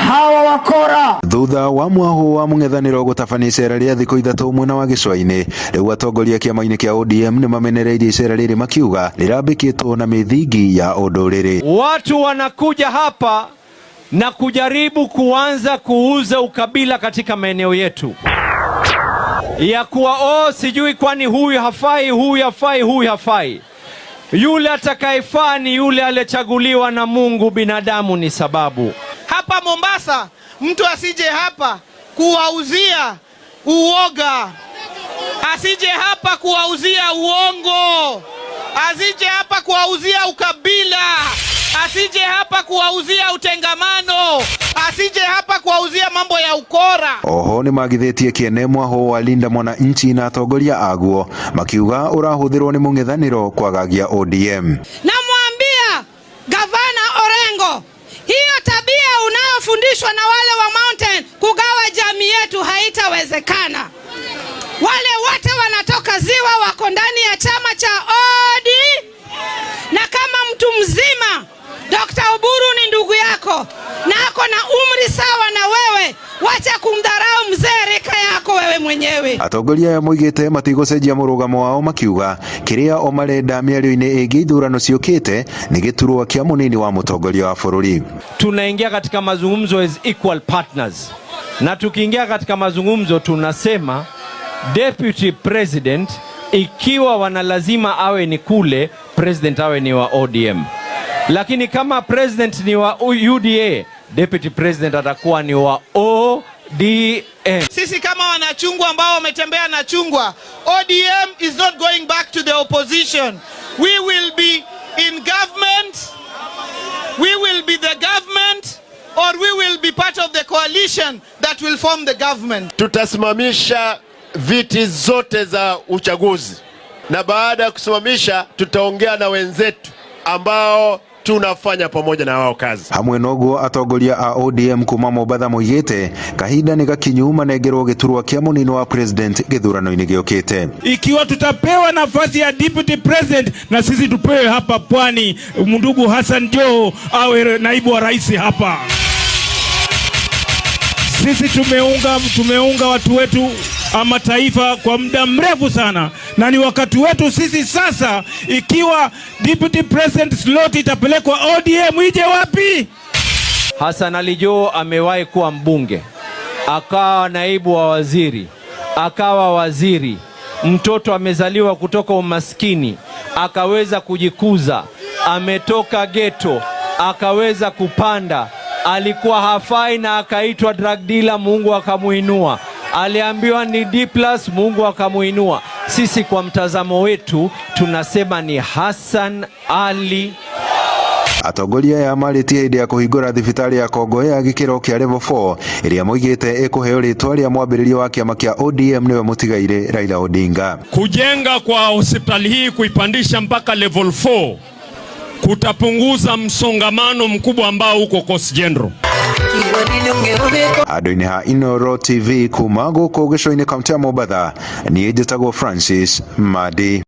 hawa wakora. Thutha wa mwaho wa mung'ethaniro gutabania icera ria thiku ithatu mwena wa Gicũa-inĩ, riu atongoria kiama-inĩ kia ODM ni mamenereirie icera riri makiuga rirambikitwo na mithingi ya ũndũrĩrĩ. Watu wanakuja hapa na kujaribu kuanza kuuza ukabila katika maeneo yetu, ya kuwa sijui kwani huyu hafai, huyu hafai, huyu hafai. Yule atakayefaa ni yule aliyechaguliwa na Mungu, binadamu ni sababu. Hapa Mombasa mtu asije hapa kuwauzia uoga, asije hapa kuwauzia uongo, asije hapa kuwauzia ukabila, asije hapa kuwauzia utengamano, asije hapa kuwauzia mambo ya ukora. Oho ni magithitie kiene mwaho wa Linda Mwananchi na atongoria aguo makiuga urahuthirwo ni mung'ethaniro kwagagia ODM. Namwambia Gavana Orengo, hiyo tabia unayofundishwa na wale wa Mountain kugawa jamii yetu haitawezekana. Wale wote wanatoka Ziwa wako ndani ya chama cha ODM, na kama mtu mzima Dr. Oburu ni ndugu yako na ako na umri sawa na wewe, wacha kumdharau mzee rika yako wewe mwenyewe. Atongoria ya moigite matigocenjia murugamo wao makiuga kiria o marenda miario-ini ingi ithurano ciukite ni giturwa kia munini wa mutongoria wa bururi. Tunaingia katika mazungumzo as equal partners, na tukiingia katika mazungumzo tunasema deputy president, ikiwa wanalazima awe ni kule, president awe ni wa ODM. Lakini kama president ni wa UDA, deputy president atakuwa ni wa ODM. Sisi kama wanachungwa ambao wametembea na chungwa, ODM is not going back to the opposition. We will be in government, we will be the government, or we will be part of the coalition that will form the government. Tutasimamisha viti zote za uchaguzi, na baada ya kusimamisha tutaongea na wenzetu ambao tunafanya pamoja na wao kazi. Hamwe noguo atongoria a ODM kuma Mombasa moigite kahinda ni gakinyu manengerwo giturwa kia munini wa president githurano-ini giukite. Ikiwa tutapewa nafasi ya deputy president, na sisi tupewe hapa Pwani ndugu Hassan Joho awe naibu wa rais hapa. Sisi tumeunga watu wetu ama taifa kwa muda mrefu sana, na ni wakati wetu sisi sasa. Ikiwa deputy president slot itapelekwa ODM, ije wapi? Hassan Ali Joho amewahi kuwa mbunge, akawa naibu wa waziri, akawa waziri. Mtoto amezaliwa kutoka umaskini, akaweza kujikuza, ametoka ghetto, akaweza kupanda. Alikuwa hafai na akaitwa drug dealer, Mungu akamuinua. Aliambiwa ni D+, Mungu akamuinua. Sisi kwa mtazamo wetu tunasema ni Hassan Ali. Atongoria ya maritie hĩndĩ ya kũhingũra thibitari ya Kongo ya gĩkĩro kĩa level 4 ĩrĩa moigĩte ĩkũheo rĩtwa rĩa mwambĩrĩrio wa kĩama kĩa ODM nĩwe mũtigaire Raila Odinga. Kujenga kwa hospitali hii kuipandisha mpaka level 4 kutapunguza msongamano mkubwa ambao uko Coast General. Andũ-inĩ ha Inooro TV kuma gũkũ Gĩcũa-inĩ kaunti ya Mombasa, niĩ njĩtagwo Francis Madi.